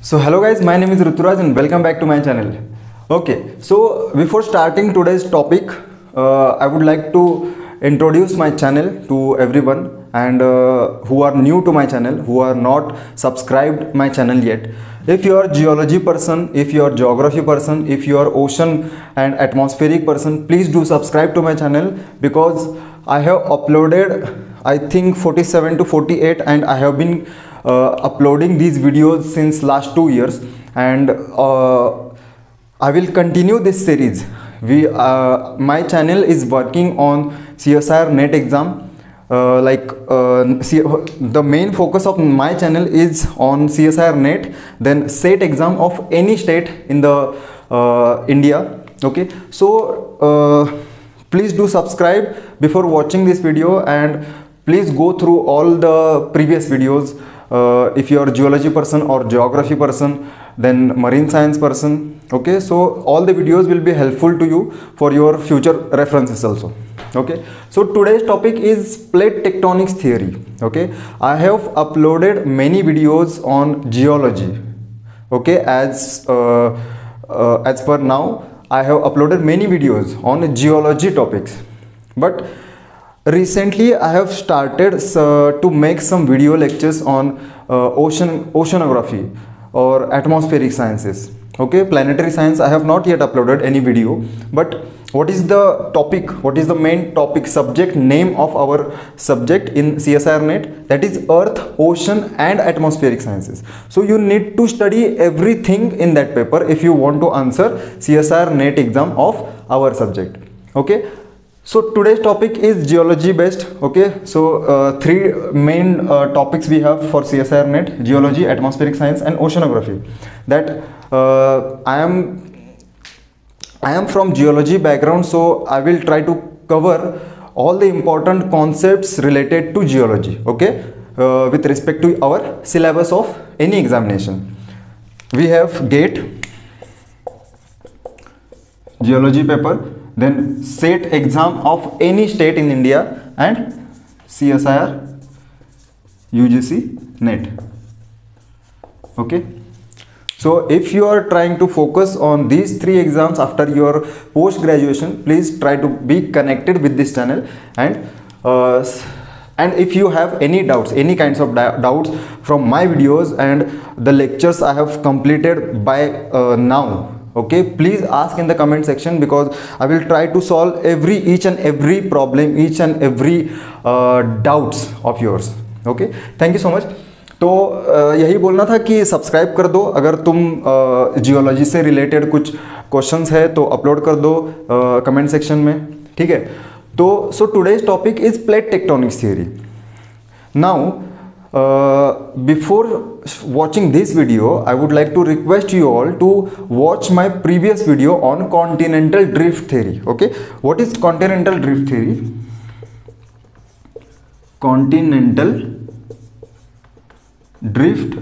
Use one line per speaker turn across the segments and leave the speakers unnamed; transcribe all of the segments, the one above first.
So hello guys, my name is Ruturaj and welcome back to my channel. Okay, so before starting today's topic, I would like to introduce my channel to everyone and who are new to my channel, who are not subscribed my channel yet. If you are geology person, if you are geography person, if you are ocean and atmospheric person, please do subscribe to my channel because I have uploaded I think 47 to 48 and I have been uploading these videos since last 2 years and I will continue this series. My channel is working on CSIR NET exam. The main focus of my channel is on CSIR NET, then SET exam of any state in the India. Okay, so please do subscribe before watching this video and please go through all the previous videos. If you are geology person or geography person, then marine science person. Okay, so all the videos will be helpful to you for your future references also. Okay, so today's topic is plate tectonics theory. Okay, I have uploaded many videos on geology. Okay, as per now I have uploaded many videos on geology topics, but recently I have started to make some video lectures on oceanography or atmospheric sciences. Okay, planetary science I have not yet uploaded any video, but what is the topic, what is the main topic, subject name of our subject in CSIR NET? That is Earth, Ocean and Atmospheric Sciences. So you need to study everything in that paper if you want to answer CSIR NET exam of our subject. Okay, so today's topic is geology based. Okay, so three main topics we have for CSIR NET: geology, atmospheric science and oceanography. That I am from geology background, so I will try to cover all the important concepts related to geology. Okay, with respect to our syllabus of any examination. We have GATE, geology paper, then SET exam of any state in India and CSIR UGC NET. Okay, so if you are trying to focus on these three exams after your post graduation, please try to be connected with this channel and if you have any doubts, any kinds of doubts from my videos and the lectures I have completed by now, okay, please ask in the comment section because I will try to solve each and every problem, each and every doubts of yours. Okay, thank you so much. तो यही बोलना था कि subscribe कर दो, अगर तुम geology से रिलेटेड कुछ क्वेश्चंस है तो अपलोड कर दो कमेंट सेक्शन में, ठीक है। तो so today's topic is plate tectonics theory. Now before watching this video, I would like to request you all to watch my previous video on continental drift theory. Okay, what is continental drift theory? Continental drift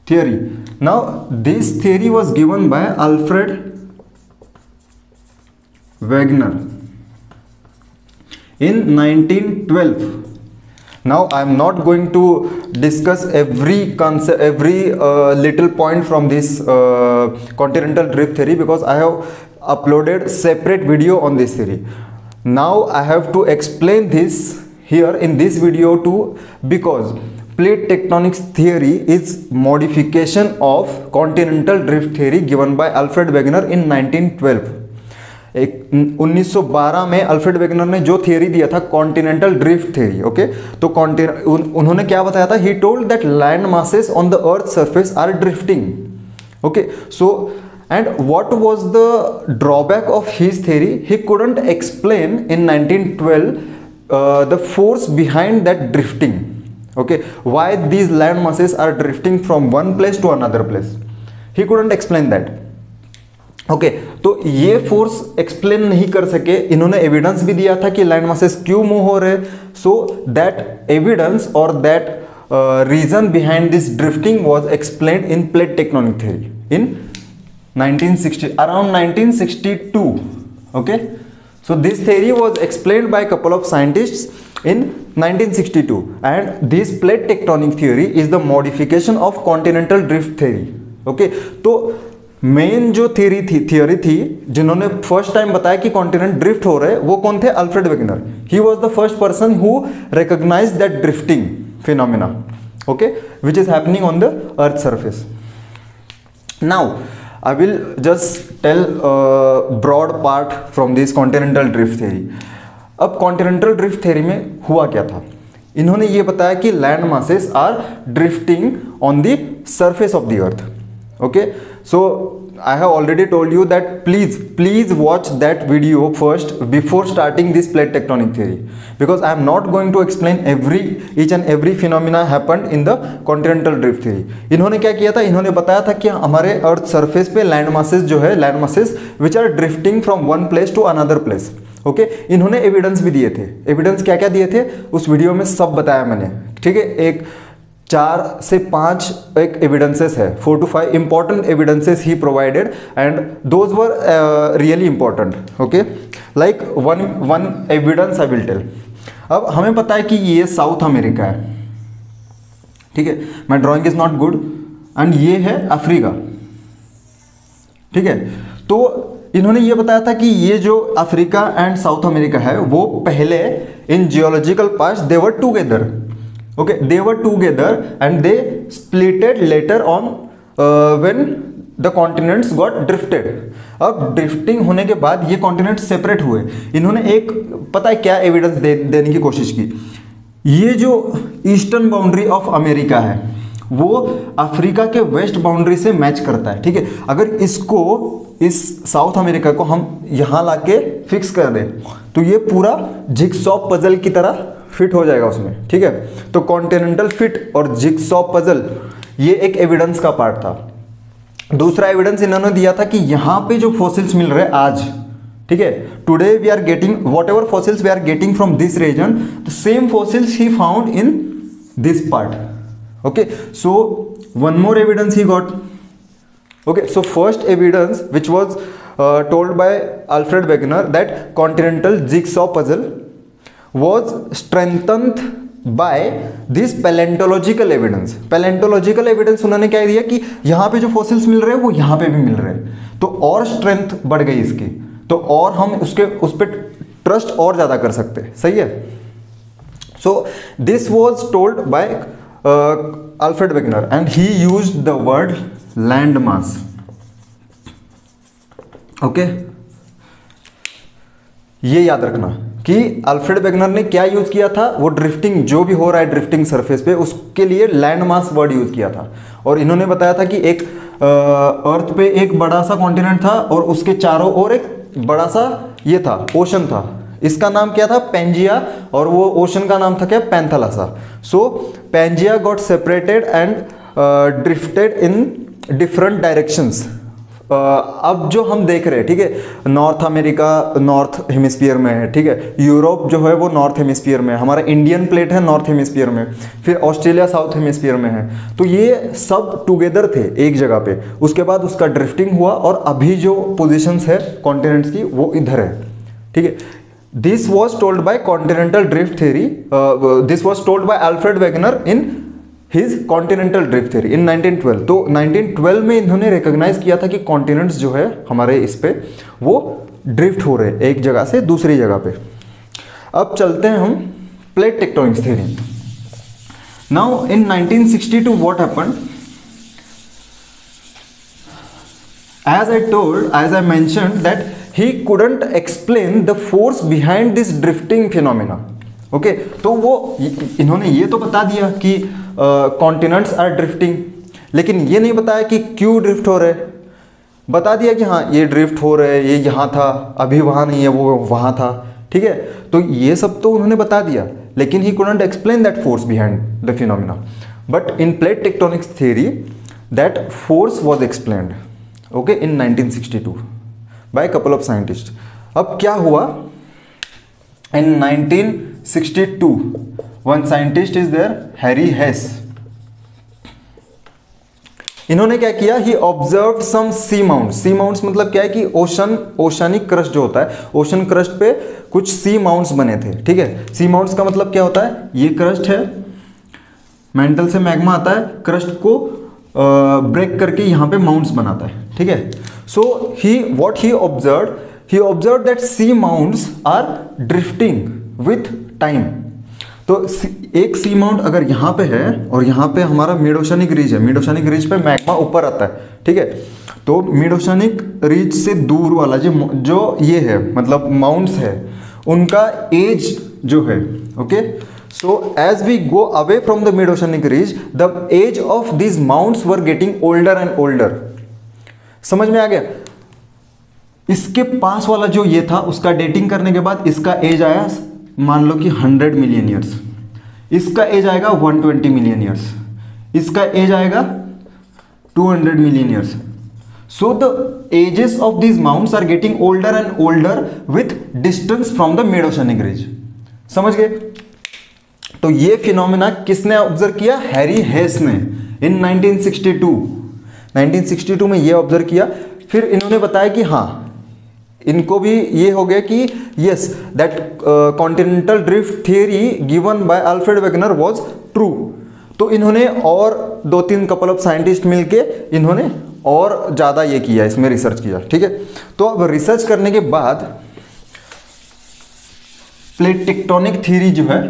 theory. Now this theory was given by Alfred Wegener in 1912. Now I am not going to discuss every concept, every little point from this continental drift theory because I have uploaded separate video on this theory. Now I have to explain this here in this video too because plate tectonics theory is modification of continental drift theory given by Alfred Wegener in 1912. 1912 में Alfred Wegener ने जो theory दिया था continental drift theory. Okay, तो उन्होंने क्या बताया था? He told that land masses on the earth surface are drifting. Okay, so and what was the drawback of his theory? He couldn't explain in 1912 the force behind that drifting. Okay, why these land masses are drifting from one place to another place. He couldn't explain that. Okay, तो ये force explain नहीं कर सके. इन्होंने evidence भी दिया था कि लैंड मासेस क्यों मूव हो रहे. सो दैट एविडेंस और that reason behind this drifting was explained in plate tectonic theory in 1960, around 1962. Okay, so this theory was explained by a couple of scientists in 1962 and this plate tectonic theory is the modification of continental drift theory. Okay, तो main जो theory थी जिन्होंने first time बताया कि continent drift हो रहे हैं वो कौन थे? Alfred Wegener. He was the first person who recognised that drifting phenomena, okay, which is happening on the earth surface. Now I will just tell a broad part from this continental drift theory. अब continental drift theory में हुआ क्या था? इन्होंने ये बताया कि land masses are drifting on the surface of the earth. Okay, so I have already told you that please watch that video first before starting this plate tectonic theory, because I am not going to explain each and every phenomena happened in the continental drift theory. इन्होंने क्या किया था? इन्होंने बताया था कि हमारे earth surface पे लैंड मासेस जो है, land masses which are drifting from one place to another place. Okay, इन्होंने एविडेंस भी दिए थे. एविडेंस क्या क्या दिए थे उस वीडियो में सब बताया मैंने. ठीक है, एक 4 से 5 एक एविडेंसेस है, 4 to 5 important evidences he provided and those were really important. Okay, like one evidence I will tell. अब हमें पता है कि ये साउथ अमेरिका है. ठीक है, माई drawing is not good. And ये है अफ्रीका. ठीक है, तो इन्होंने ये बताया था कि ये जो अफ्रीका एंड साउथ अमेरिका है वो पहले in geological past they were together. Okay, they were together and they splitted later on when the continents got drifted. अब ड्रिफ्टिंग होने के बाद ये कॉन्टिनेंट सेपरेट हुए. इन्होंने एक पता है क्या एविडेंस देने की कोशिश की? ये जो ईस्टर्न बाउंड्री ऑफ अमेरिका है वो अफ्रीका के वेस्ट बाउंड्री से मैच करता है. ठीक है, अगर इसको, इस साउथ अमेरिका को हम यहाँ लाके फिक्स कर दें तो ये पूरा जिगसॉ पजल की तरह फिट हो जाएगा उसमें. ठीक है, तो कॉन्टिनेंटल फिट और जिगसॉ पजल ये एक एविडेंस का पार्ट था. दूसरा एविडेंस इन्होंने दिया था कि यहाँ पे जो फॉसिल्स मिल रहे हैं आज, ठीक है, today we are getting whatever fossils we are getting from this region, the same fossils he found in this part. Okay, so one more evidence he got. Okay, so first evidence which was told by Alfred Wegener that continental jigsaw puzzle was strengthened by this paleontological evidence. Paleontological evidence उन्होंने क्या दिया कि यहाँ पे जो fossils मिल रहे हैं वो यहाँ पे भी मिल रहे हैं, तो और स्ट्रेंथ बढ़ गई इसकी, तो और हम उस पर ट्रस्ट और ज़्यादा कर सकते हैं. सही है. So this was told bye Alfred Wegener and he used the word land mass. Okay, ये याद रखना कि अल्फ्रेड वेगनर ने क्या यूज किया था? वो ड्रिफ्टिंग जो भी हो रहा है ड्रिफ्टिंग सरफेस पे उसके लिए लैंड मास वर्ड यूज किया था. और इन्होंने बताया था कि एक अर्थ पे एक बड़ा सा कॉन्टिनेंट था और उसके चारों ओर एक बड़ा सा ये था, ओशन था. इसका नाम क्या था? पेंजिया. और वो ओशन का नाम था क्या? Panthalassa. So Pangaea got separated and drifted in different directions. अब जो हम देख रहे हैं, ठीक है, नॉर्थ अमेरिका नॉर्थ हेमिस्फीयर में है. ठीक है, यूरोप जो है वो नॉर्थ हेमिस्फीयर में है, हमारा इंडियन प्लेट है नॉर्थ हेमिस्फीयर में, फिर ऑस्ट्रेलिया साउथ हेमिस्फीयर में है. तो ये सब टुगेदर थे एक जगह पे. उसके बाद उसका ड्रिफ्टिंग हुआ और अभी जो पोजिशंस है कॉन्टिनेंट्स की वो इधर है. ठीक है, this was told by continental drift theory. This was told by Alfred Wegener in his continental drift theory in 1912. तो 1912 में इन्होंने रिकॉग्नाइज किया था कि कॉन्टिनेंट्स जो है हमारे इस पे वो ड्रिफ्ट हो रहे एक जगह से दूसरी जगह पे. अब चलते हैं हम plate tectonics theory. Now in 1962 what happened? as I mentioned that he couldn't explain the force behind this drifting phenomena. Okay, तो वो इन्होंने ये तो बता दिया कि कॉन्टिनेंट्स आर ड्रिफ्टिंग, लेकिन ये नहीं बताया कि क्यों ड्रिफ्ट हो रहे. बता दिया कि हाँ ये ड्रिफ्ट हो रहे, ये यहाँ था, अभी वहाँ नहीं है, वो वहाँ था. ठीक है, तो ये सब तो उन्होंने बता दिया, लेकिन he couldn't explain that force behind the phenomena. But in plate tectonics theory that force was explained, okay, in 1962 by couple of scientist. अब क्या हुआ? इन 1962 one scientist is there, Harry Hess. इन्होंने क्या किया, ही ऑब्जर्व सम सी माउंट। सी mounts मतलब क्या है कि ओशनिक क्रस्ट जो होता है, ओशन क्रस्ट पे कुछ सी माउंट्स बने थे, ठीक है। सी माउंट्स का मतलब क्या होता है, ये क्रस्ट है, मेंटल से मैग्मा आता है, क्रस्ट को ब्रेक करके यहाँ पे माउंट्स बनाता है, ठीक है। So he observe that sea mounts are drifting with time. तो एक सी माउंट अगर यहाँ पे है और यहाँ पे हमारा मिड ओशनिक रिज है, मिड ओशनिक रिज पे मैग्मा ऊपर आता है, ठीक है। तो मिड ओशनिक रिज से दूर वाला जो ये है मतलब माउंट्स है, उनका एज जो है, okay. So as we go away from the mid oceanic ridge, the age of these mounts were getting older and older. समझ में आ गया। इसके पास वाला जो ये था उसका डेटिंग करने के बाद इसका एज आया मान लो कि 100 मिलियन ईयर्स, इसका एज आएगा 120 मिलियन ईयर्स, इसका एज आएगा 200 million years. So the ages of these mounts are getting older and older with distance from the mid oceanic ridge. समझ गए। तो ये फिनोमेना किसने ऑब्जर्व किया, हैरी हेस ने इन 1962 में ये ऑब्जर्व किया। फिर इन्होंने बताया कि हाँ, इनको भी ये हो गया कि yes that continental drift theory given by Alfred Wegener was true. तो इन्होंने और 2-3 कपल ऑफ साइंटिस्ट मिलके इन्होंने और ज़्यादा ये किया, इसमें रिसर्च किया, ठीक है। तो अब रिसर्च करने के बाद प्लेट टेक्टोनिक थ्योरी जो है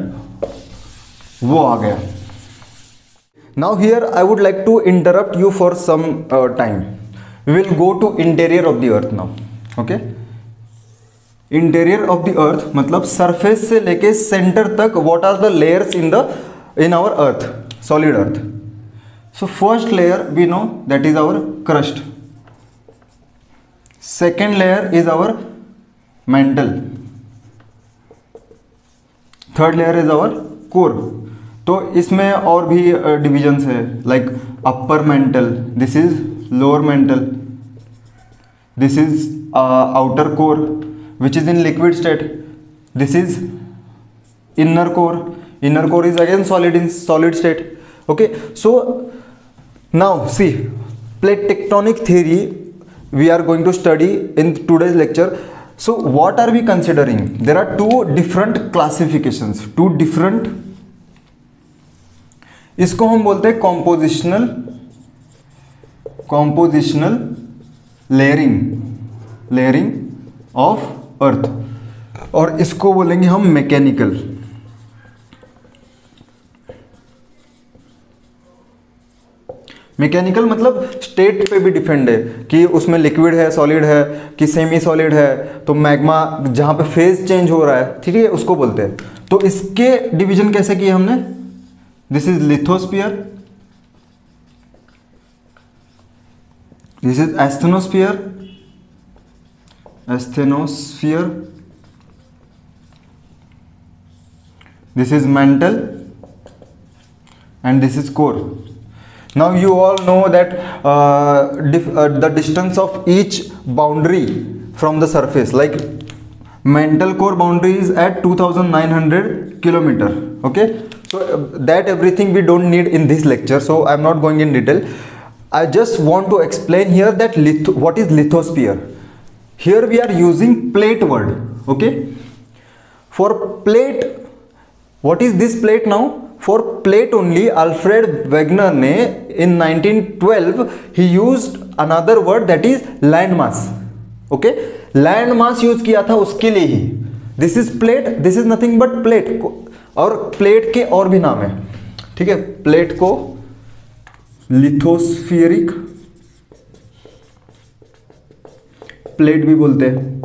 वो आ गया। Now here I would like to interrupt you for some time. We will go to interior of the earth now, okay. Interior of the earth मतलब सरफेस से लेके सेंटर तक what are the layers in our earth, solid earth. So first layer we know that is our crust, second layer is our mantle, third layer is our core. तो इसमें और भी divisions है, like upper mantle, this is lower mental, this is outer core which is in liquid state, this is inner core is again solid state, okay. So now see, plate tectonic theory we are going to study in today's lecture. So what are we considering? There are two different classifications, इसको हम बोलते हैं compositional layering of earth, और इसको बोलेंगे हम mechanical. Mechanical मतलब state पे भी डिपेंड है कि उसमें लिक्विड है, सॉलिड है कि सेमी सॉलिड है। तो मैग्मा जहां पे फेज चेंज हो रहा है, ठीक है, उसको बोलते हैं। तो इसके डिवीजन कैसे किए हमने, this is lithosphere, this is asthenosphere, this is mantle, and this is core. Now you all know that the distance of each boundary from the surface, like mantle core boundary is at 2900 kilometer, okay. So that everything we don't need in this lecture, so I'm not going in detail. I just want to explain here that what is lithosphere. Here we are using plate word, okay. For plate, what is this plate now? For plate only, Alfred Wegener ने in 1912 he used another word that is landmass, okay. Landmass use किया था उसके लिए ही। This is plate, this is nothing but plate, और plate के और भी नाम है, ठीक है। प्लेट को लिथोस्फीरिक प्लेट भी बोलते हैं।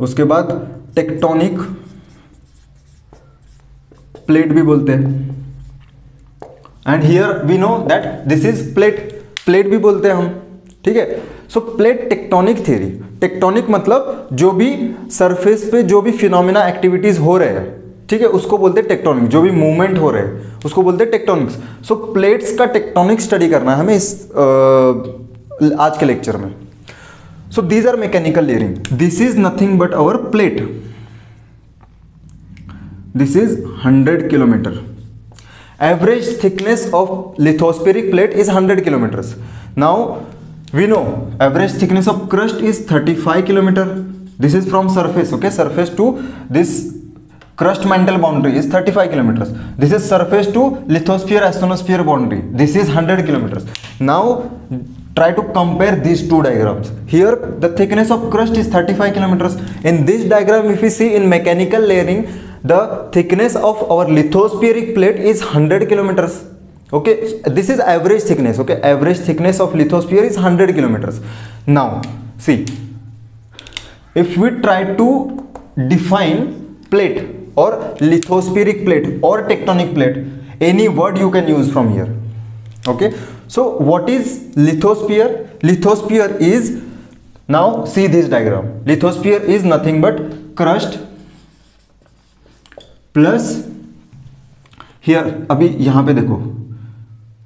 उसके बाद टेक्टोनिक प्लेट भी बोलते हैं। And here we know that this is plate भी बोलते हैं हम, ठीक है। So plate tectonic theory, tectonic मतलब जो भी सरफेस पे जो भी फिनोमिना एक्टिविटीज हो रहे हैं, ठीक है, उसको बोलते हैं टेक्टोनिक। जो भी मूवमेंट हो रहे हैं उसको बोलते हैं टेक्टोनिक्स। सो प्लेट्स का टेक्टोनिक स्टडी करना है हमें इस आज के लेक्चर में। So these are mechanical layering. This is nothing but our plate. This is 100 kilometer, average thickness of lithospheric plate is 100 kilometers. Now we know average thickness of crust is 35 kilometer. This is from surface, okay, surface to this crust mantle boundary is 35 kilometers. This is surface to lithosphere asthenosphere boundary. This is 100 kilometers. Now try to compare these two diagrams. Here the thickness of crust is 35 kilometers. In this diagram, if we see in mechanical layering, the thickness of our lithospheric plate is 100 kilometers. Okay, this is average thickness. Okay, average thickness of lithosphere is 100 kilometers. Now see, if we try to define plate or lithospheric plate or tectonic plate, any word you can use from here. Okay, so what is lithosphere? Lithosphere is, now see this diagram, lithosphere is nothing but crust plus here, अभी यहाँ पे देखो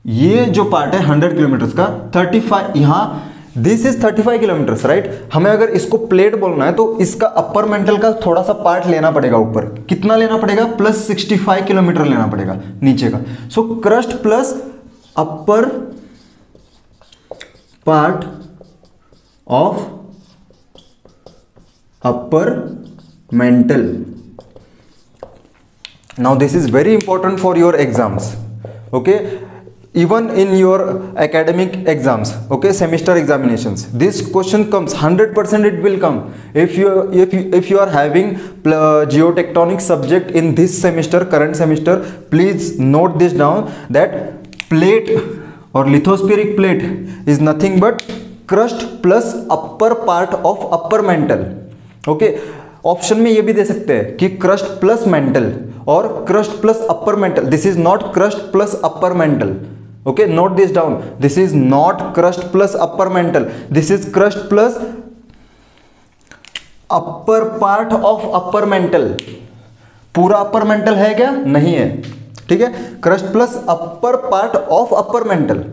ये जो part है 100 kilometre का 35, यहाँ this is 35 kilometre right. हमें अगर इसको प्लेट बोलना है तो इसका अपर मेंटल का थोड़ा सा पार्ट लेना पड़ेगा ऊपर. कितना लेना पड़ेगा? प्लस 65 किलोमीटर लेना पड़ेगा नीचे का. So crust plus upper part of upper mantle. Now this is very important for your exams, okay, even in your academic exams, okay, semester examinations. This question comes 100%, it will come. If you are having geotectonic subject in this semester, current semester, please note this down, that plate or lithospheric plate is nothing but crust plus upper part of upper mantle. Okay, option में ये भी दे सकते हैं कि crust plus mantle और crust plus upper mantle. This is not crust plus upper mantle. Okay, note this down. This is not crust plus upper mantle. This is crust plus upper part of upper mantle. पूरा upper mantle है क्या? नहीं है. ठीक है, crust plus upper part of upper mantle.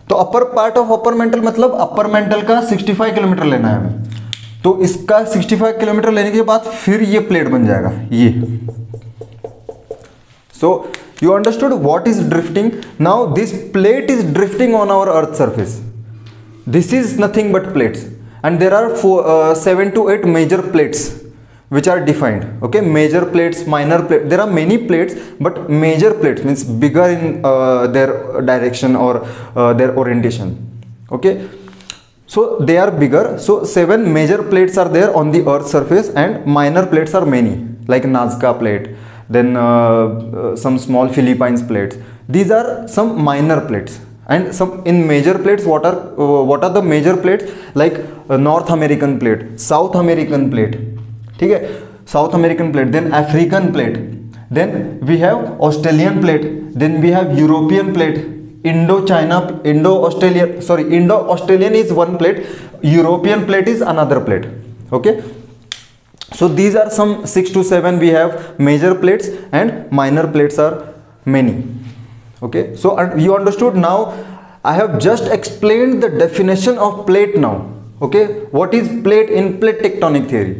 तो upper part of upper mantle मतलब upper mantle का 65 किलोमीटर लेना है हमें. तो इसका 65 किलोमीटर लेने के बाद फिर ये प्लेट बन जाएगा ये. So you understood what is drifting. Now this plate is drifting on our earth surface. This is nothing but plates and there are 7 to 8 major plates which are defined. Okay, major plates, minor plates, there are many plates, but major plates means bigger in their direction or their orientation. Okay, so they are bigger. So 7 major plates are there on the earth surface and minor plates are many, like Nazca plate, then some small Philippines plates. These are some minor plates. And some in major plates, what are the major plates? Like North American plate, South American plate. ठीक है, South American plate, then African plate, then we have Australian plate, then we have European plate, Indo Australian is one plate, European plate is another plate. Okay, so these are some 6 to 7 we have major plates and minor plates are many. Okay, so you understood. Now I have just explained the definition of plate. Now okay, what is plate in plate tectonic theory.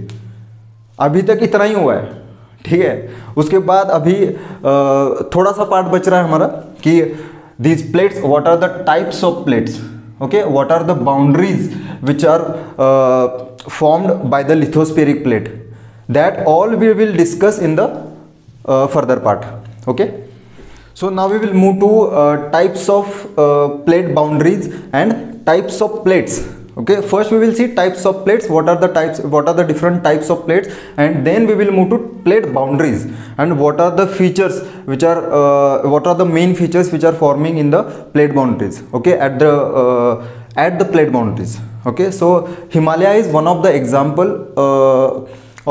अभी तक इतना ही हुआ है. ठीक है, उसके बाद अभी थोड़ा सा पार्ट बच रहा है हमारा कि these plates, what are the types of plates. Okay, what are the boundaries which are formed by the lithospheric plate. That all we will discuss in the further part. Okay, so now we will move to types of plate boundaries and types of plates. Okay, first we will see types of plates, what are the types, what are the different types of plates, and then we will move to plate boundaries and what are the features which are what are the main features which are forming in the plate boundaries. Okay, at the plate boundaries. Okay, so Himalaya is one of the example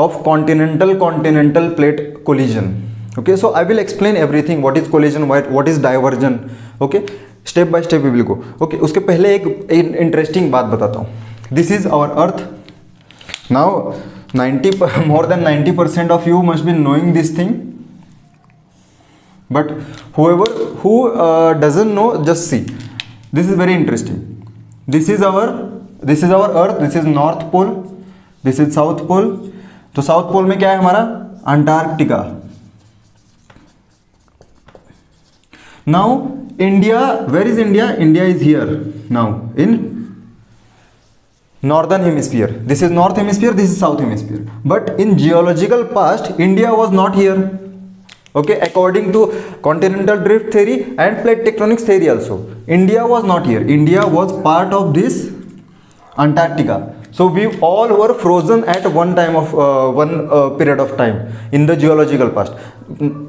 of continental plate collision. Okay, so I will explain everything, what is collision, what is diversion. Okay, step by step we will go. Okay, उसके पहले एक interesting बात बताता हूँ. This is our earth. Now more than 90% of you must be knowing this thing, but who doesn't know, just see. This is very interesting. This is our earth. This is north pole, this is south pole. तो south pole में क्या है हमारा? Antarctica. Now India, where is India? India is here now in northern hemisphere. This is north hemisphere, this is south hemisphere. But in geological past, India was not here. Okay, according to continental drift theory and plate tectonics theory also, India was not here. India was part of this Antarctica. So we all were frozen at one time of one period of time in the geological past.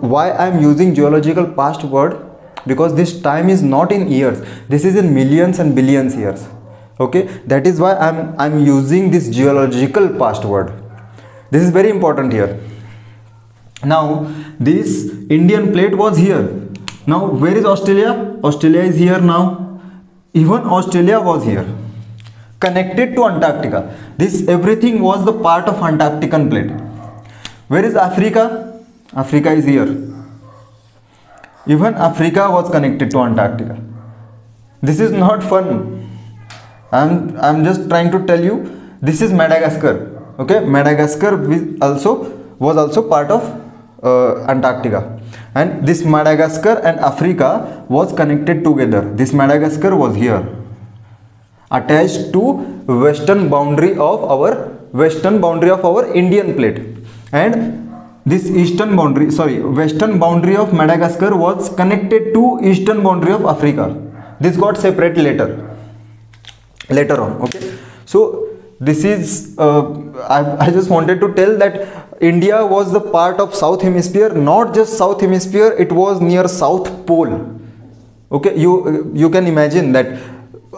Why I am using geological past word? Because this time is not in years. This is in millions and billions years. Okay, that is why I'm using this geological past word. This is very important here. Now this Indian plate was here. Now where is Australia? Australia is here now. Even Australia was here, connected to Antarctica. This everything was the part of Antarctican plate. Where is Africa? Africa is here. Even Africa was connected to Antarctica. This is not fun. I'm just trying to tell you. This is Madagascar. Okay, Madagascar was also part of Antarctica, and this Madagascar and Africa was connected together. This Madagascar was here, attached to western boundary of our Indian plate, and this western boundary of Madagascar was connected to eastern boundary of Africa. This got separated later on. Okay, so this is I just wanted to tell that India was the part of south hemisphere, not just south hemisphere, it was near south pole. Okay, you can imagine that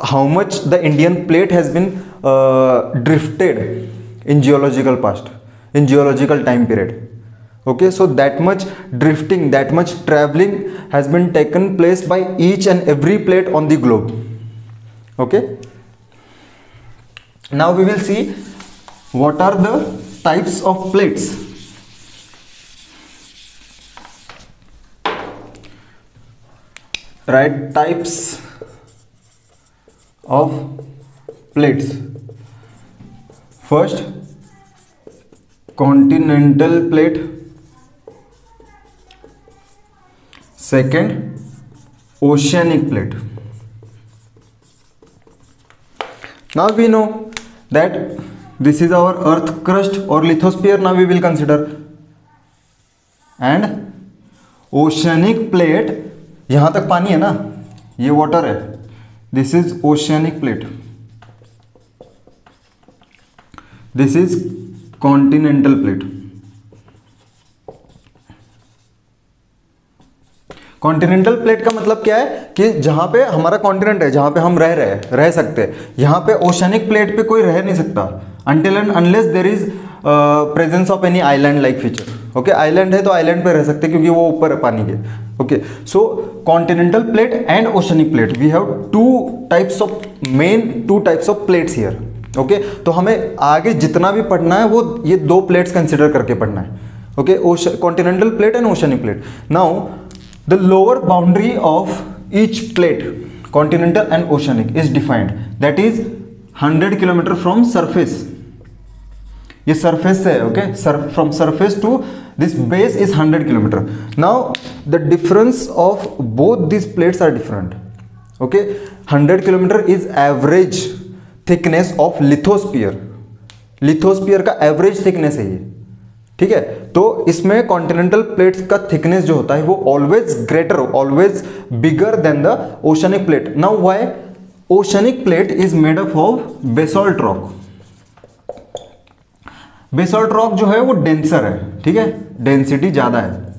how much the Indian plate has been drifted in geological past, in geological time period. Okay, so that much drifting, that much traveling has been taken place by each and every plate on the globe. Okay, now we will see what are the types of plates. Right, types of plates. First, continental plate. Second, oceanic plate. Now we know that this is our earth crust or lithosphere. Now we will consider, and oceanic plate, यहाँ तक पानी है ना, ये water है. This is oceanic plate. This is continental plate. Continental plate का मतलब क्या है कि जहां पे हमारा कॉन्टिनेंट है, जहां पे हम रह सकते हैं. यहां पे ओशनिक प्लेट पे कोई रह नहीं सकता until and unless there is presence of any island like feature. Okay, island है तो आइलैंड पे रह सकते हैं क्योंकि वो ऊपर है पानी के. Okay, so continental plate and oceanic plate, we have two types of plates here. Okay, तो हमें आगे जितना भी पढ़ना है वो ये दो प्लेट्स कंसिडर करके पढ़ना है. Okay, continental plate and oceanic plate. Now the lower boundary of each plate, continental and oceanic, is defined, that is 100 km from surface. ये surface है. okay, from surface to this base is 100 km. Now the difference of both these plates are different. okay, 100 km is average thickness of lithosphere. lithosphere का average thickness है ये. ठीक है, तो इसमें continental plates का थिकनेस जो होता है वो always greater, always bigger than the oceanic plate. Now why? Oceanic plate is made up of basalt rock. Basalt rock जो है वो डेंसर है. ठीक है, डेंसिटी ज्यादा है,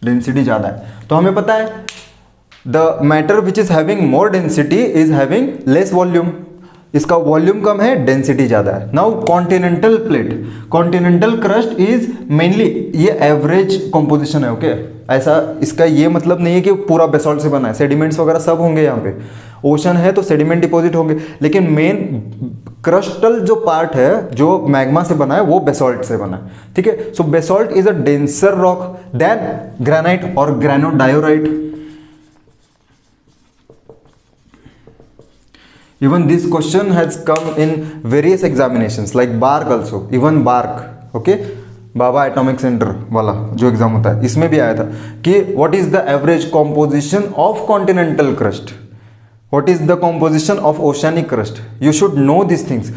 डेंसिटी ज्यादा है. तो हमें पता है the matter which is having more density is having less volume. इसका वॉल्यूम कम है, डेंसिटी ज्यादा है. Now continental plate, continental crust is mainly, ये एवरेज कंपोजिशन है. ओके, ऐसा इसका ये मतलब नहीं है कि पूरा बेसॉल्ट से बना है. सेडिमेंट्स वगैरह सब होंगे यहाँ पे. ओशन है तो सेडिमेंट डिपॉजिट होंगे, लेकिन मेन क्रस्टल जो पार्ट है जो मैग्मा से बना है वो बेसॉल्ट से बना है. ठीक है, so basalt is a denser rock than granite और granodiorite. Even this question has come in various examinations like bark also, even bark. Okay, Baba atomic centre वाला जो एग्जाम होता है, इसमें भी आया था कि what is the average composition of continental crust, what is the composition of oceanic crust, you should know this things.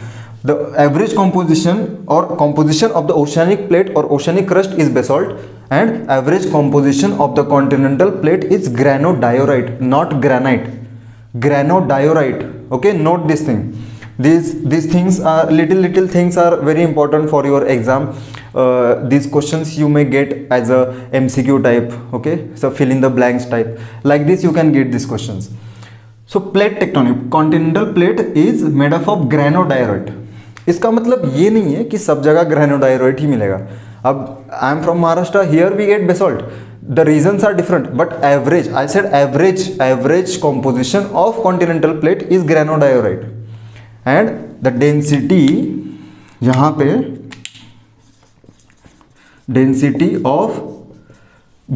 The average composition और composition of the oceanic plate और oceanic crust is basalt, and average composition of the continental plate is granodiorite, not granite. Granodiorite. Okay, note this thing. These things are little things are very important for your exam. These questions you may get as a MCQ type. Okay, so fill in the blanks type. Like this you can get these questions. So plate tectonic, continental plate is made up of granodiorite. इसका मतलब ये नहीं है कि सब जगह granodiorite ही मिलेगा. अब I am from Maharashtra, here we get basalt, the regions are different, but average, I said average composition of continental plate is granodiorite, and the density, यहां पे density of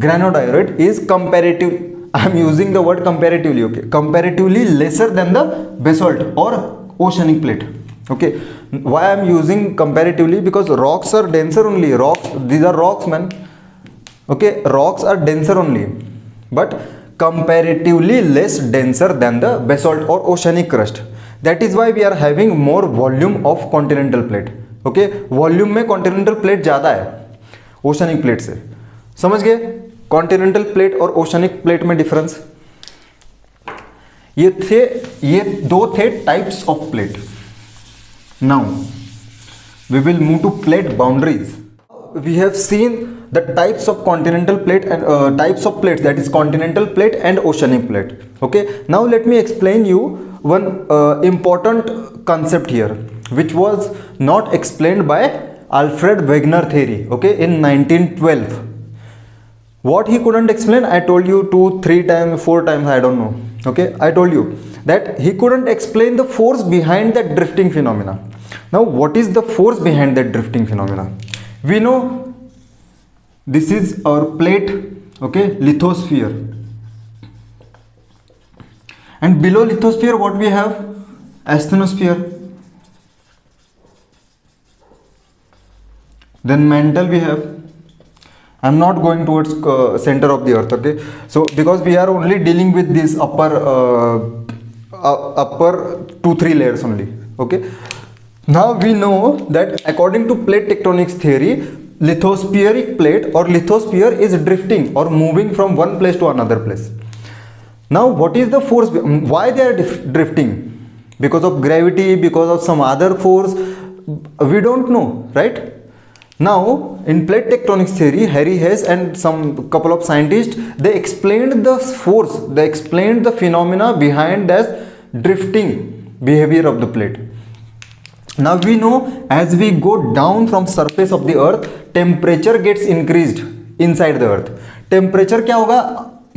granodiorite is comparative, I am using the word comparatively, okay, comparatively lesser than the basalt और oceanic plate. Okay, why I am using comparatively? Because rocks are denser only. Rocks, these are rocks, man. Okay, rocks are denser only, but comparatively less denser than the basalt or oceanic crust. That is why we are having more volume of continental plate. Okay, volume में continental plate ज़्यादा है oceanic plate से. समझ गए continental plate और oceanic plate में difference? ये दो थे types of plate. Now we will move to plate boundaries. We have seen the types of continental plate and types of plates, that is continental plate and oceanic plate. Okay, now let me explain you one important concept here which was not explained by Alfred Wegener theory, okay, in 1912. What he couldn't explain, I told you 2, 3 times, 4 times, I don't know. Okay, I told you that he couldn't explain the force behind that drifting phenomena. Now what is the force behind that drifting phenomena? We know this is our plate, okay, lithosphere, and below lithosphere what we have? Asthenosphere, then mantle we have. I'm not going towards center of the earth, okay, so because we are only dealing with this upper 2-3 layers only. Okay, now we know that according to plate tectonics theory, lithospheric plate or lithosphere is drifting or moving from one place to another place. Now what is the force, why they are drifting? Because of gravity, because of some other force, we don't know, right? Now in plate tectonics theory, Harry Hess and some couple of scientists, they explained the force, they explained the phenomena behind that drifting behavior of the plate. Now we know as we go down from surface of the earth, temperature gets increased inside the earth. Temperature क्या होगा,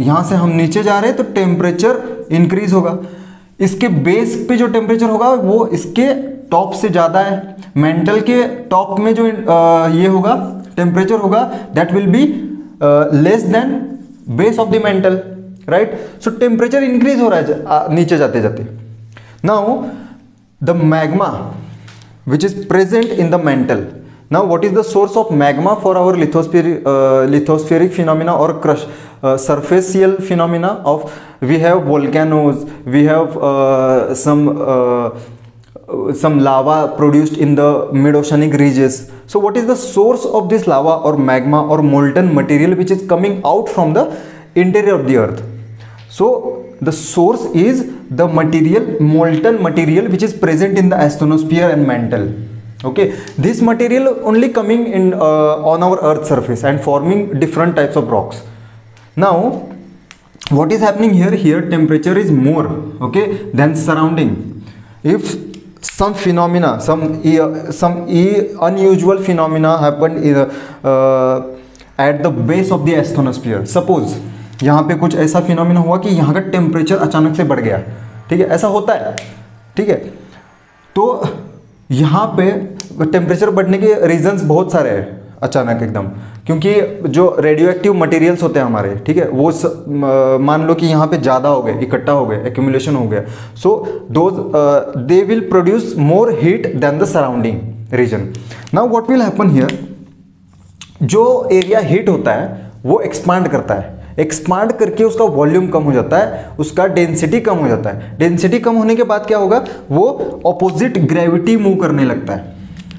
यहाँ से हम नीचे जा रहे हैं तो टेम्परेचर इंक्रीज होगा, इसके बेस पे जो टेम्परेचर होगा वो इसके टॉप से ज़्यादा है, मेंटल के टॉप में जो ये होगा टेम्परेचर होगा that will be less than base of the mental, right? So temperature increase हो रहा है नीचे जाते जाते. Now the magma which is present in the mantle. Now what is the source of magma for our lithospheric phenomena or crush surfacial phenomena of, we have volcanoes, we have some lava produced in the mid-oceanic regions. So what is the source of this lava or magma or molten material which is coming out from the interior of the earth? So the source is the material, molten material which is present in the asthenosphere and mantle. Okay, this material only coming in on our earth surface and forming different types of rocks. Now what is happening here? Here temperature is more, okay, than surrounding. If some phenomena, some unusual phenomena happened at the base of the asthenosphere, suppose यहाँ पे कुछ ऐसा phenomena हुआ कि यहाँ का temperature अचानक से बढ़ गया, ठीक है, ऐसा होता है, ठीक है, तो यहाँ पे टेम्परेचर बढ़ने के रीजंस बहुत सारे हैं अचानक एकदम, क्योंकि जो रेडियो एक्टिव मटेरियल्स होते हैं हमारे, ठीक है, वो मान लो कि यहाँ पे ज़्यादा हो गए, इकट्ठा हो गए, एक्यूमुलेशन हो गया, so those they will produce more heat than the surrounding region. Now what will happen here? जो एरिया हीट होता है वो एक्सपांड करता है, एक्सपांड करके उसका वॉल्यूम कम हो जाता है, उसका डेंसिटी कम हो जाता है। डेंसिटी कम होने के बाद क्या होगा, वो ऑपोजिट ग्रेविटी मूव करने लगता है।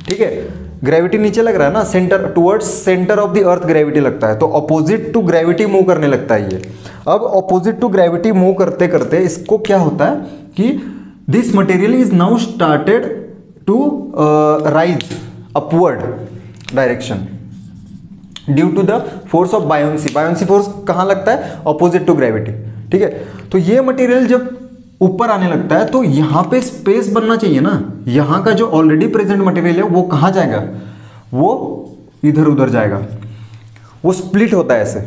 ठीक है, ग्रेविटी नीचे लग रहा है ना, centre towards centre of the earth gravity लगता है, तो ऑपोजिट टू ग्रेविटी मूव करने लगता है ये। अब ऑपोजिट टू ग्रेविटी मूव करते करते इसको क्या होता है कि this material is now started to rise upward direction due to the force of buoyancy. Buoyancy force कहाँ लगता है, ऑपोजिट टू ग्रेविटी। ठीक है, तो ये मटेरियल जब ऊपर आने लगता है तो यहाँ पे स्पेस बनना चाहिए ना, यहाँ का जो ऑलरेडी प्रेजेंट मटेरियल है वो कहाँ जाएगा, वो इधर उधर जाएगा, वो स्प्लिट होता है ऐसे।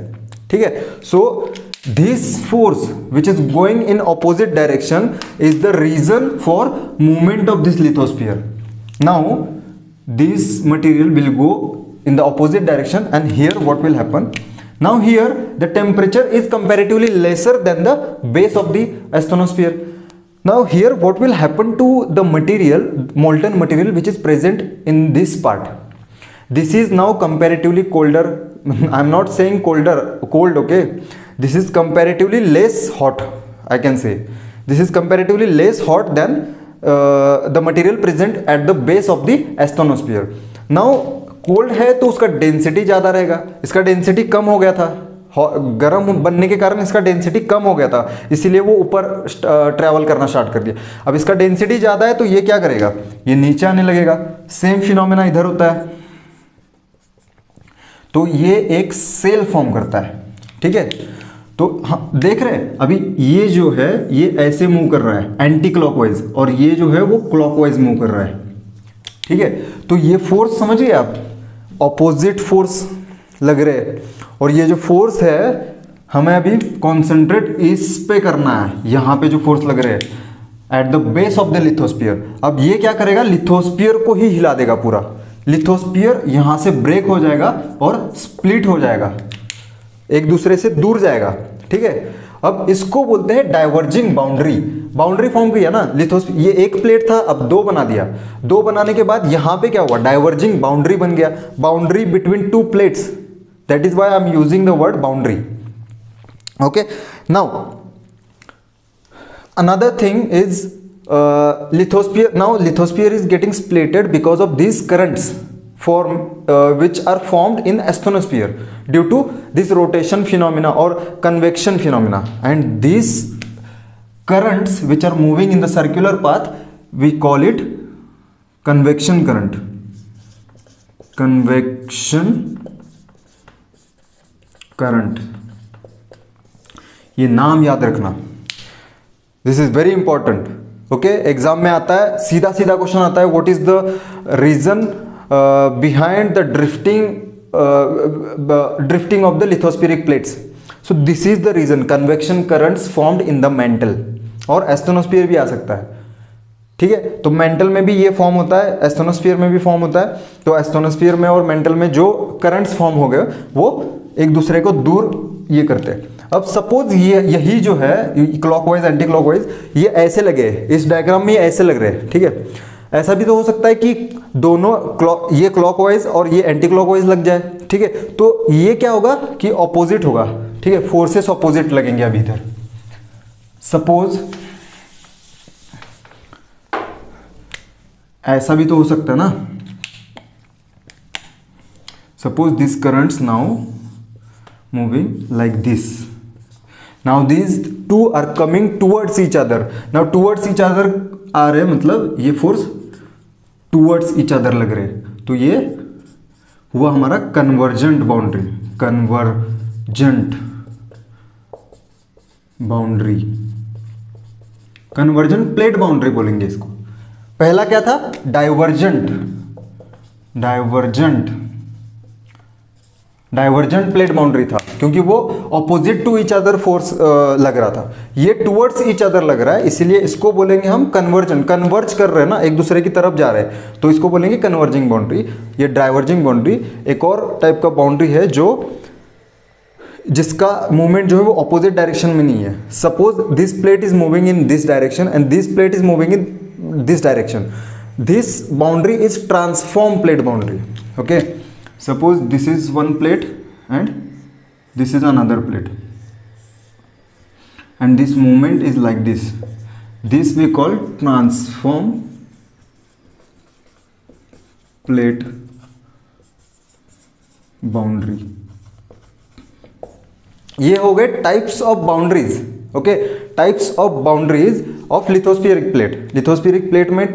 ठीक है, so this force which is going in opposite direction is the reason for movement of this lithosphere. Now this material will go in the opposite direction, and here what will happen, now here the temperature is comparatively lesser than the base of the asthenosphere. Now here what will happen to the material, molten material which is present in this part, this is now comparatively colder. I am not saying cold, okay, this is comparatively less hot, I can say this is comparatively less hot than the material present at the base of the asthenosphere. Now cold है तो उसका density ज़्यादा रहेगा, इसका density कम हो गया था, गर्म बनने के कारण इसका डेंसिटी कम हो गया था, इसीलिए वो ऊपर ट्रैवल करना स्टार्ट कर दिया। अब इसका डेंसिटी ज़्यादा है तो ये क्या करेगा, ये नीचे आने लगेगा। सेम फिनोमेना इधर होता है, तो ये एक सेल फॉर्म करता है। ठीक है, तो हाँ देख रहे हैं अभी ये जो है ये ऐसे मूव कर रहा है एंटी क्लॉकवाइज, और ये जो है वो क्लॉकवाइज मूव कर रहा है। ठीक है, तो ये फोर्स समझिए आप, ऑपोजिट फोर्स लग रहे हैं, और ये जो फोर्स है हमें अभी कॉन्सेंट्रेट इस पे करना है, यहाँ पे जो फोर्स लग रहे हैं at the base of the lithosphere. अब ये क्या करेगा, लिथोस्फीयर को ही हिला देगा पूरा, लिथोस्फीयर यहाँ से ब्रेक हो जाएगा और स्प्लिट हो जाएगा, एक दूसरे से दूर जाएगा। ठीक है, अब इसको बोलते हैं डाइवर्जिंग बाउंड्री। बाउंड्री फॉर्म किया ना लिथोस्फीयर, ये एक प्लेट था अब दो बना दिया, दो बनाने के बाद यहां पे क्या हुआ, डाइवर्जिंग बाउंड्री बन गया, boundary between two plates, that is why I am using the word boundary. Okay, now another thing is lithosphere. Now lithosphere is getting splitted because of these currents which are formed in asthenosphere due to this rotation phenomena or convection phenomena, and these currents which are moving in the circular path we call it convection current. Convection current, ये नाम याद रखना, this is very important. Okay, exam में आता है, सीधा सीधा question आता है, what is the reason behind the drifting of the lithospheric plates. So this is the reason, convection currents formed in the mantle, और एस्थेनोस्फीयर भी आ सकता है। ठीक है, तो मेंटल में भी ये फॉर्म होता है, एस्थेनोस्फीयर में भी फॉर्म होता है। तो एस्थेनोस्फीयर में और मेंटल में जो करंट्स फॉर्म हो गए वो एक दूसरे को दूर ये करते हैं। अब सपोज ये यही जो है क्लॉकवाइज एंटी क्लॉकवाइज ये ऐसे लगे, इस डायग्राम में ये ऐसे लग रहे हैं। ठीक है, ऐसा भी तो हो सकता है कि दोनों ये क्लॉकवाइज और ये एंटी क्लॉकवाइज लग जाए। ठीक है, तो ये क्या होगा कि ऑपोजिट होगा। ठीक है, फोर्सेस ऑपोजिट लगेंगे अभी इधर। सपोज ऐसा भी तो हो सकता है ना, suppose this currents now moving like this. Now these two are coming towards each other. Now towards each other आ रहे, मतलब ये फोर्स towards each other लग रहे, तो ये हुआ हमारा convergent boundary. Convergent boundary, convergent plate boundary बोलेंगे इसको। पहला क्या था, डाइवर्जेंट, डाइवर्जेंट प्लेट बाउंड्री था, क्योंकि वो opposite to each other force लग रहा था। ये टुवर्ड्स ईच अदर लग रहा है, इसलिए इसको बोलेंगे हम कन्वर्जन। कन्वर्ज कर रहे हैं ना, एक दूसरे की तरफ जा रहे हैं, तो इसको बोलेंगे कन्वर्जिंग बाउंड्री। ये डाइवर्जिंग बाउंड्री एक और टाइप का बाउंड्री है जो जिसका मूवमेंट जो है वो ऑपोजिट डायरेक्शन में नहीं है। Suppose this plate is moving in this direction and this plate is moving in this direction, this boundary is transform plate boundary. Okay, Suppose this is one plate and this is another plate, and this movement is like this. This we call transform plate boundary. ये हो गए types of boundaries. Okay, types of boundaries of lithospheric plate. Lithospheric plate में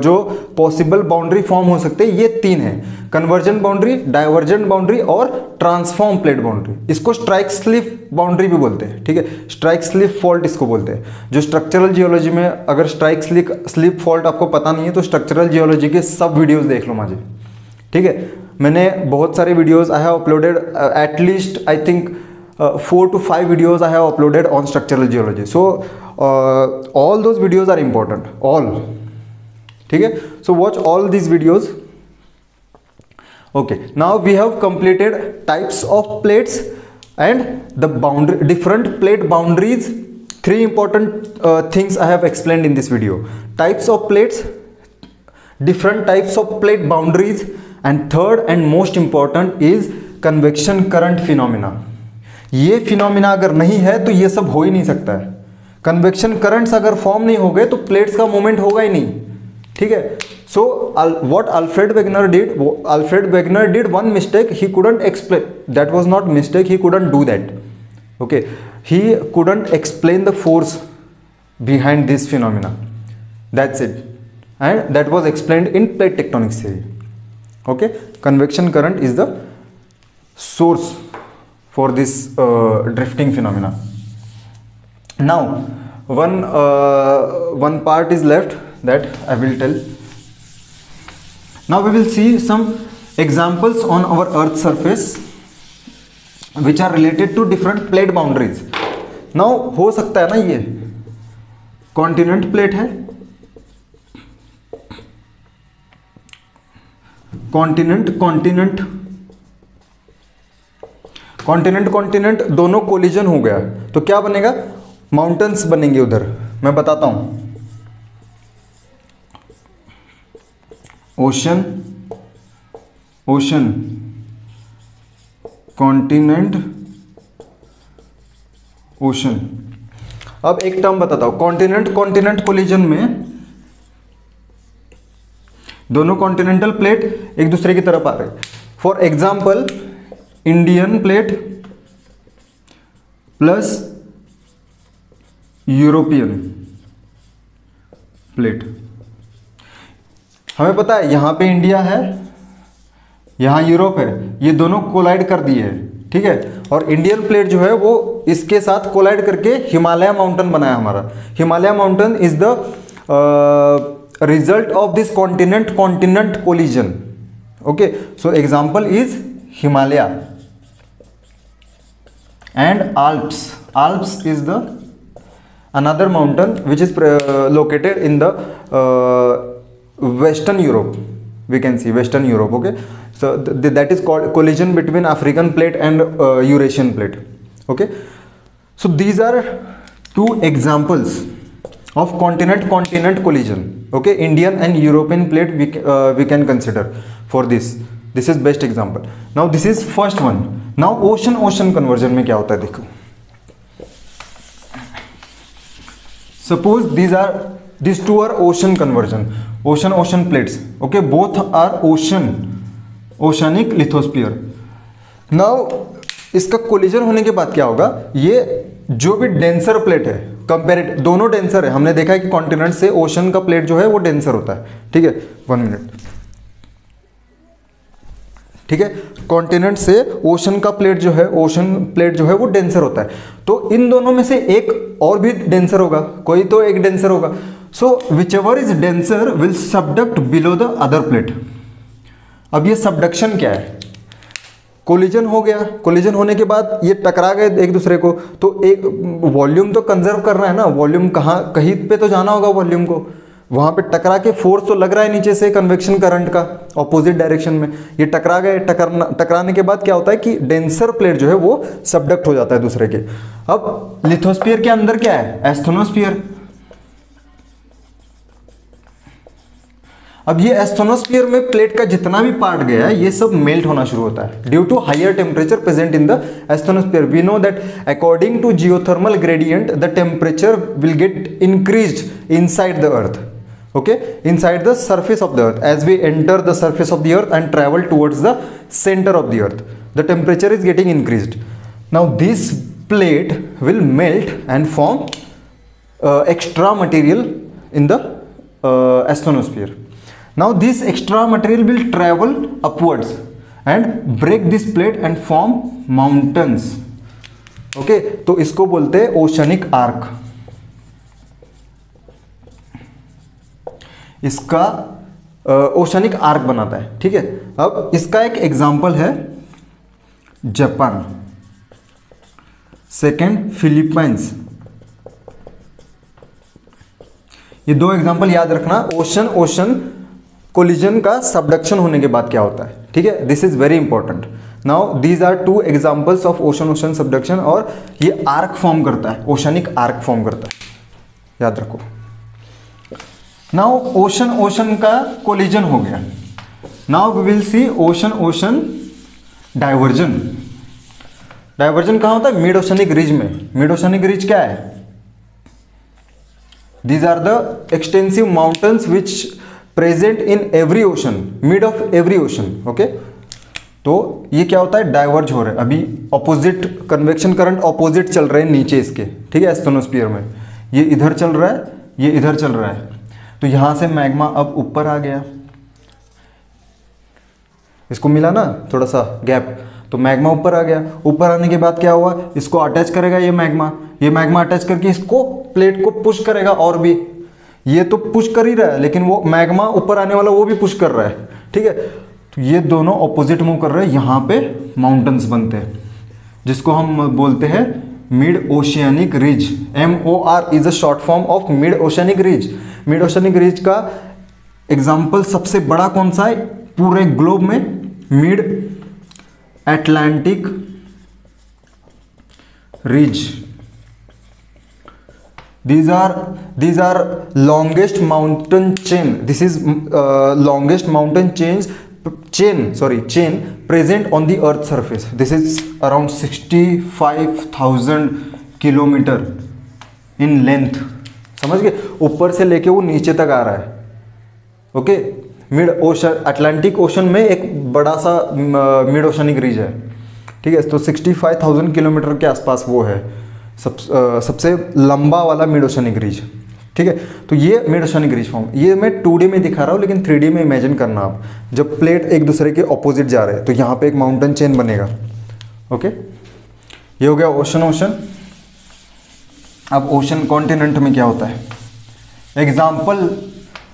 जो possible boundary form हो सकते हैं ये तीन है: कन्वर्जन बाउंड्री, डाइवर्जेंट बाउंड्री और ट्रांसफॉर्म प्लेट बाउंड्री. इसको स्ट्राइक स्लिप बाउंड्री भी बोलते हैं. ठीक है, स्ट्राइक स्लिप फॉल्ट इसको बोलते हैं. जो स्ट्रक्चरल जियोलॉजी में अगर स्ट्राइक स्लिप फॉल्ट आपको पता नहीं है तो स्ट्रक्चरल जियोलॉजी के सब वीडियोज देख लो मुझे. ठीक है, मैंने बहुत सारे videos I have uploaded, at least I think 4 to 5 videos I have uploaded on structural geology. So all those videos are important, all. ठीक है, so watch all these videos. Okay, now we have completed types of plates and the boundary, different plate boundaries. 3 important things I have explained in this video: types of plates, different types of plate boundaries, and third and most important is convection current phenomena. ये phenomena अगर नहीं है तो ये सब हो ही नहीं सकता है. कन्वेक्शन करंट्स अगर फॉर्म नहीं हो गए तो प्लेट्स का मूवमेंट होगा ही नहीं. ठीक है, so what Alfred Wegener did one mistake. He couldn't explain, that was not mistake, he couldn't do that. Okay, he couldn't explain the force behind this phenomena. That's it, and that was explained in plate tectonics theory. Okay, convection current is the source for this drifting phenomena. Now one part is left that I will tell. Now we will see some examples on our earth surface which are related to different plate boundaries. Now हो सकता है ना, ये continent plate है, continent दोनों collision हो गया तो क्या बनेगा? माउंटेन्स बनेंगे उधर. मैं बताता हूं, ओशन, कॉन्टिनेंट, ओशन. अब एक टर्म बताता हूं, कॉन्टिनेंट कोलिजन में दोनों कॉन्टिनेंटल प्लेट एक दूसरे की तरफ आ रहे. For example, Indian plate plus European plate. हमें पता है यहां पे इंडिया है, यहां यूरोप है, ये दोनों कोलाइड कर दिए हैं. ठीक है, और इंडियन प्लेट जो है वो इसके साथ कोलाइड करके हिमालय माउंटेन बनाया हमारा. Himalaya mountain is the result of this continent collision. Okay, so example is Himalaya. And Alps is the another mountain which is located in the Western Europe. We can see Western Europe. Okay, so that is called collision between African plate and Eurasian plate. Okay, so these are 2 examples of continent collision. Okay, Indian and European plate we can consider for this. This is best example. Now this is first one. Now ocean conversion में क्या होता है देखो. Suppose these 2 are ocean conversion, ocean plates. Okay, both are oceanic lithosphere. Now इसका collision होने के बाद क्या होगा? ये जो भी डेंसर प्लेट है, कंपेरेटिव दोनों डेंसर है. हमने देखा है कि कॉन्टिनेंट से ओशन का प्लेट जो है वो डेंसर होता है. ठीक है, 1 मिनट. ठीक है, कॉन्टिनेंट से ओशन प्लेट जो है वो डेंसर होता है. तो इन दोनों में से एक और भी डेंसर होगा, कोई तो एक डेंसर होगा. So whichever is denser will subduct below the other plate. अब ये सबडक्शन क्या है? कोलिजन हो गया, कोलिजन होने के बाद ये टकरा गए एक दूसरे को, तो एक वॉल्यूम तो कंजर्व करना है ना. वॉल्यूम कहीं पे तो जाना होगा वॉल्यूम को. वहां पे टकरा के फोर्स तो लग रहा है नीचे से कन्वेक्शन करंट का ऑपोजिट डायरेक्शन में. ये टकरा गए, टकराने के बाद क्या होता है कि डेंसर प्लेट जो है वो सबडक्ट हो जाता है दूसरे के. अब लिथोस्फीयर के अंदर क्या है? एस्थेनोस्फीयर. अब ये एस्थोनोस्फीयर में प्लेट का जितना भी पार्ट गया है ये सब मेल्ट होना शुरू होता है due to higher temperature present in the asthenosphere. We know that according to geothermal gradient the temperature will get increased inside the earth. Okay, inside the surface of the earth, as we enter the surface of the earth and travel towards the center of the earth, the temperature is getting increased. Now this plate will melt and form extra material in the astronosphere. Now this extra material will travel upwards and break this plate and form mountains. Okay, तो इसको बोलते हैं oceanic arc. इसका oceanic arc बनाता है. ठीक है, अब इसका एक एग्जाम्पल है जापान, सेकेंड फिलीपींस. ये दो एग्जाम्पल याद रखना. ओशन ओशन कोलिजन का सबडक्शन होने के बाद क्या होता है. ठीक है, this is very important. Now these are two examples of ocean ocean subduction. और ये आर्क फॉर्म करता है, ओशनिक आर्क फॉर्म करता है, याद रखो. नाउ ओशन ओशन का कोलिजन हो गया. Now we will see ocean ocean diversion. Diversion कहाँ होता है? मिड ओशनिक रिज में. मिड ओशनिक रिज क्या है? These are the extensive mountains which present in every ocean, mid of every ocean. Okay, तो ये क्या होता है? डाइवर्ज हो रहे हैं. अभी ऑपोजिट कन्वेक्शन करंट ऑपोजिट चल रहे हैं नीचे इसके. ठीक है, एस्थोनोस्फीयर में ये इधर चल रहा है, ये इधर चल रहा है. तो यहां से मैग्मा अब ऊपर आ गया, इसको मिला ना थोड़ा सा गैप, तो मैग्मा ऊपर आ गया. ऊपर आने के बाद क्या हुआ? इसको अटैच करेगा ये मैग्मा अटैच करके इसको प्लेट को पुश करेगा. और भी ये तो पुश कर ही रहा है, लेकिन वो मैग्मा ऊपर आने वाला वो भी पुश कर रहा है. ठीक है, तो ये दोनों ऑपोजिट मूव कर रहे हैं. यहाँ पे माउंटेन्स बनते हैं जिसको हम बोलते हैं mid oceanic ridge. MOR is a short form of mid oceanic ridge. Mid oceanic ridge का एग्जाम्पल सबसे बड़ा कौन सा है पूरे ग्लोब में? Mid Atlantic ridge. these are longest mountain chain. This is longest mountain chain present on the earth surface. This is around 65,000 kilometre in length. समझ गए? ऊपर से लेके वो नीचे तक आ रहा है. Okay, mid ocean Atlantic ocean में एक बड़ा सा मिड ओशनिक रीज है. ठीक है, तो 65,000 किलोमीटर के आसपास वो है, सबसे लंबा वाला मिड ओशनिक रीज. ठीक है, तो ये मिड ओशनिक रीज फॉर्म. ये मैं 2D में दिखा रहा हूँ, लेकिन 3D में इमेजिन करना आप. जब प्लेट एक दूसरे के ऑपोजिट जा रहे हैं तो यहाँ पे एक माउंटेन चेन बनेगा. ओके, ये हो गया ओशन. अब ओशन कॉन्टिनेंट में क्या होता है? एग्जाम्पल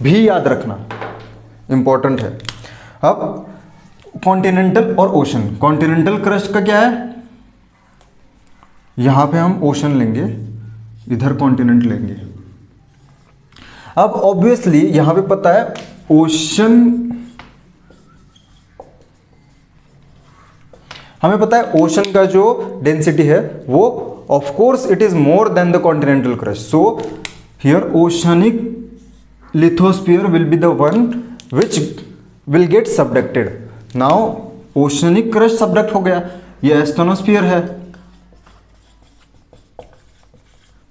भी याद रखना, इंपॉर्टेंट है. अब कॉन्टिनेंटल और ओशन. कॉन्टिनेंटल क्रस्ट का क्या है? यहां पे हम ओशन लेंगे, इधर कॉन्टिनेंट लेंगे. अब ऑब्वियसली यहां पे पता है ओशन, हमें पता है ओशन का जो डेंसिटी है वो of course it is more than the continental crust. So here oceanic lithosphere will be the one which will get subducted. Now oceanic crust subduct हो गया, ये एस्थोनोस्फीयर है,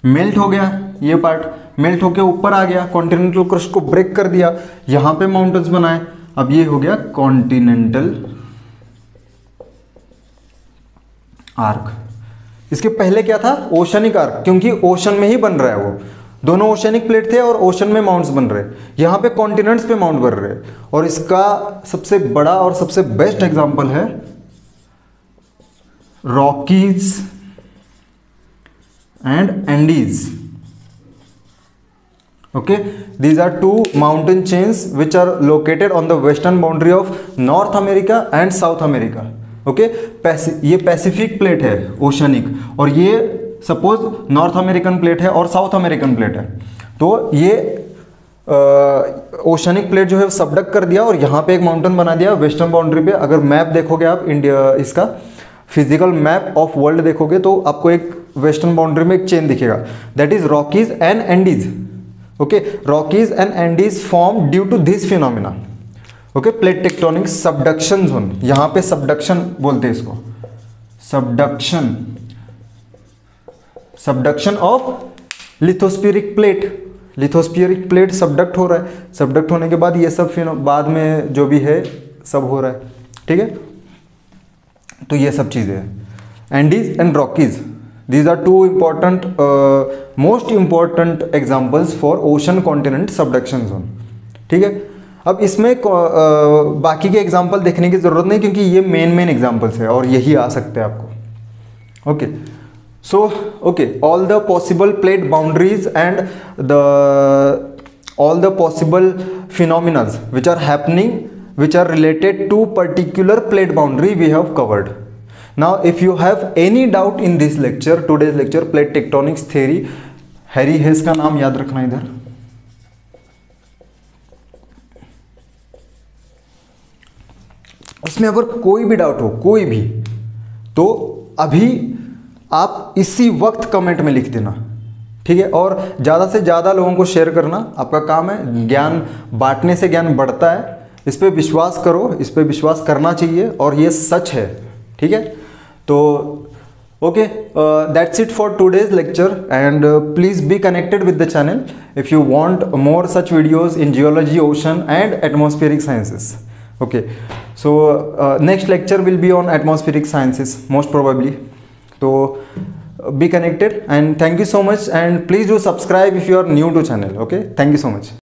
मेल्ट हो गया, ये पार्ट मेल्ट होके ऊपर आ गया, कॉन्टिनेंटल क्रस्ट को ब्रेक कर दिया, यहां पे माउंटेन्स बनाए. अब ये हो गया कॉन्टिनेंटल आर्क. इसके पहले क्या था? ओशनिक आर्क, क्योंकि ओशन में ही बन रहा है. वो दोनों ओशनिक प्लेट थे और ओशन में माउंट्स बन रहे. यहां पे कॉन्टिनेंट्स पे माउंट बन रहे. और इसका सबसे बड़ा और सबसे बेस्ट एग्जांपल है Rockies and Andes. Okay, these are two mountain chains which are located on the western boundary of North America and South America. Okay, ये पैसिफिक प्लेट है ओशनिक, और ये सपोज नॉर्थ अमेरिकन प्लेट है और south American plate है. तो ये oceanic plate जो है सबडक्ट कर दिया और यहाँ पे एक माउंटेन बना दिया वेस्टर्न बाउंड्री पे. अगर मैप देखोगे आप इंडिया, इसका फिजिकल मैप ऑफ वर्ल्ड देखोगे तो आपको एक वेस्टर्न बाउंड्री में एक चेन दिखेगा, that is Rockies and Andes. Okay, Rockies and Andes form due to this phenomena, okay, plate tectonic subduction zone, यहाँ पे सबडक्शन बोलते हैं इसको, subduction of lithospheric plate, lithospheric plate subduct हो रहा है, सबडक्ट होने के बाद ये सब बाद में जो भी है सब हो रहा है, ठीक है। तो ये सब चीज़ें हैं। Andes and Rockies, these are two important most important examples for ocean continent subduction zone, ठीक है। अब इसमें बाकी के एग्जाम्पल देखने की ज़रूरत नहीं, क्योंकि ये मेन एग्जाम्पल्स है और यही आ सकते हैं आपको, okay. So okay, all the possible plate boundaries and all the possible phenomenas which are happening which are related to particular plate boundary we have covered. Now if you have any doubt in this lecture, today's lecture, plate tectonics theory, Harry हेस का नाम याद रखना इधर, उसमें अगर कोई भी doubt हो, कोई भी, तो अभी आप इसी वक्त कमेंट में लिख देना, ठीक है। और ज़्यादा से ज़्यादा लोगों को शेयर करना आपका काम है, ज्ञान बांटने से ज्ञान बढ़ता है, इस पर विश्वास करो, इस पर विश्वास करना चाहिए और ये सच है, ठीक है। तो okay, that's it for today's lecture and please be connected with the channel if you want more such videos in geology, ocean and atmospheric sciences, okay. So next lecture will be on atmospheric sciences most probably, तो be connected and thank you so much and please do subscribe if you are new to channel, okay, thank you so much.